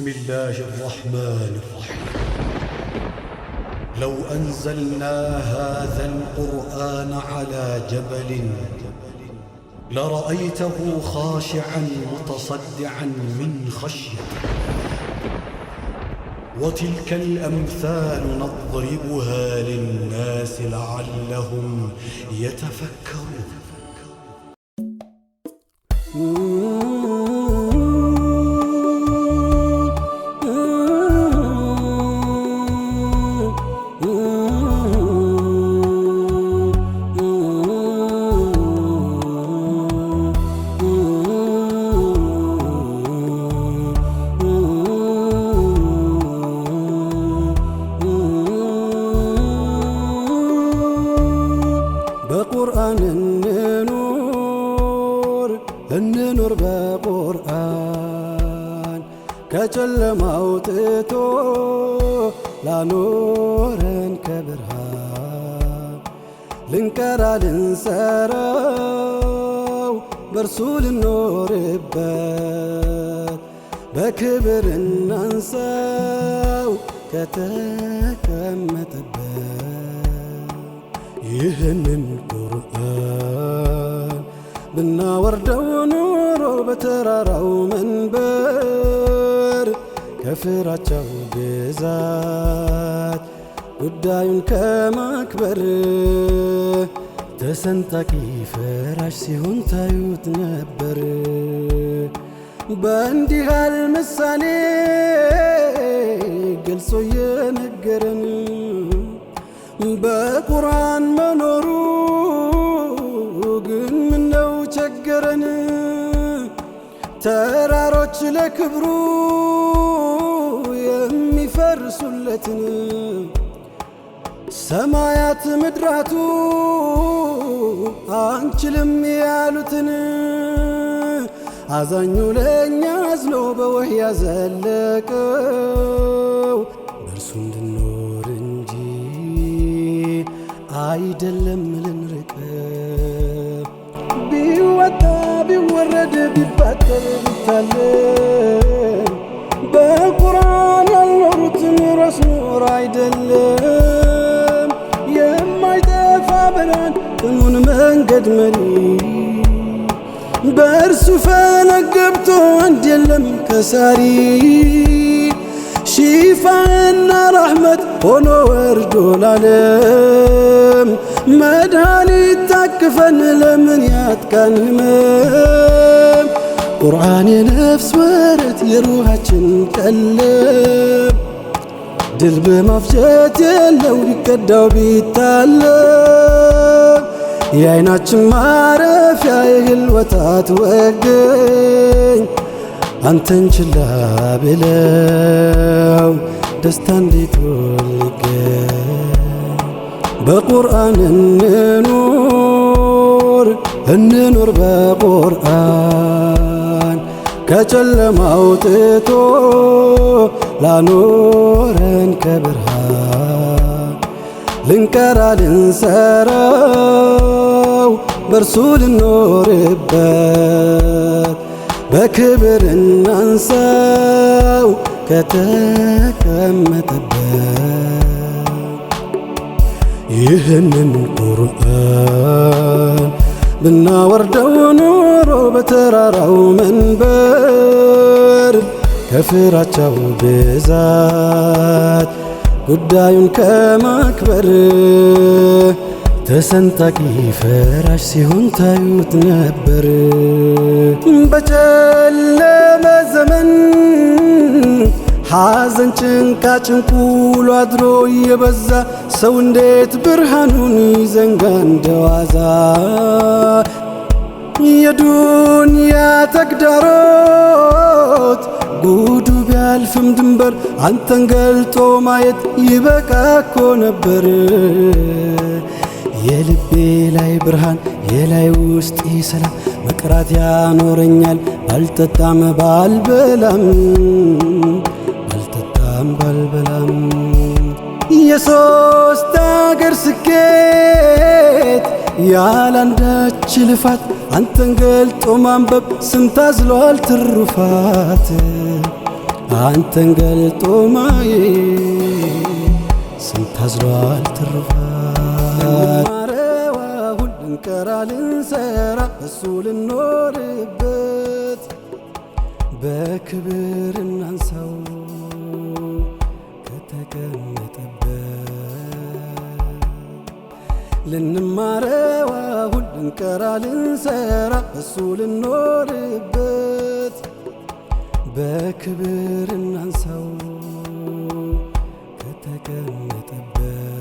بسم الله الرحمن الرحيم. لو أنزلنا هذا القرآن على جبل لرأيته خاشعا متصدعا من خشية وتلك الأمثال نضربها للناس لعلهم يتفكرون. በቁርአን እንኑር በቁርአን ከጨለማ አውጥቶ ላኖረን ከብርሃን ልንቀራ ልንሰራው በርሱ ልኖርበት በክብር እናንሳው ከተቀመጠበት ይህንን ቁርአን ብናወርደው ኑሮ በተራራው መንበር ከፍራቻው ብዛት ጉዳዩን ከማክበር ተሰንጣቂ ፈራሽ ሲሆን ታዩት ነበር። በእንዲህ ያለ ምሳሌ ገልጾ የነገረን በቁርአን መኖሩ ግን ምነው ቸገረን። ተራሮች ለክብሩ የሚፈርሱለትን ሰማያት ምድራቱ አንችልም ያሉትን አዛኙ ለእኛ አዝኖ በወህይ ያዘለቀው በእርሱ እንድኖር እንጂ አይደለም ልንርቀው። ቢወጣ ቢወረድ ቢባጠር ቢታለም በቁርአን ያልኖሩት ኑሮስ ኑር አይደለም። የማይጠፋ ብርሃን ቅኑን መንገድ መሪ በእርሱ ፈለግ ገብቶ አንድ የለም ከሳሪ ሺፋና ረሕመት ሆኖ ወርዶ ላለም መድኃኒት ታቅፈን ለምን ያጥቃን ህመም። ቁርአን የነፍስ ወረት የሩሃችን ቀለም ድል በማፍጀት የለው ቢቀዳው ቢታለም የዓይናችን ማረፊያ የህልወታት ወገኝ አንተን ችላ ብለው ደስታ እንዴት ወልገኝ። በቁርአን እንኑር በቁርአን ከጨለማ አውጥቶ ላኖረን ከብርሃን ልንቀራ ልንሰራው በርሱ ልኖርበት በክብር እናንሳው ከተቀመጠበት ይህንን ቁርአን ብናወርደው ኑሮ በተራራው መንበር ከፍራቻው ብዛት ጉዳዩን ከማክበር ተሰንጣቂ ፈራሽ ሲሆን ታዩት ነበር። በጨለመ ዘመን ሐዘን ጭንቃ ጭንቁሎ አድሮ የበዛ ሰው እንዴት ብርሃኑን ይዘንጋ እንደዋዛ። የዱንያ ተግዳሮት ጉዱ ቢያልፍም ድንበር አንተን ገልጦ ማየት ይበቃ እኮ ነበር። የልቤ ላይ ብርሃን የላይ ውስጤ ሰላም መቅራት ያኖረኛል ባልጠጣም ባልበላም የሶስት አገር ስኬት ያላንዳች ልፋት አንተን ገልጦ ማንበብ ስንት አዝሏል ትሩፋት። አንተን ገልጦ ማየት ስንት አዝሏል ትሩፋት ልንማረው አሁን ልንቀራ ልንሰራ እሱ ልኖርበት በክብር እናንሳው ከተቀመጠበት ልንማረው አሁን ልንቀራ ልንሰራ እሱ ልኖርበት በክብር እናንሳው ከተቀመጠበት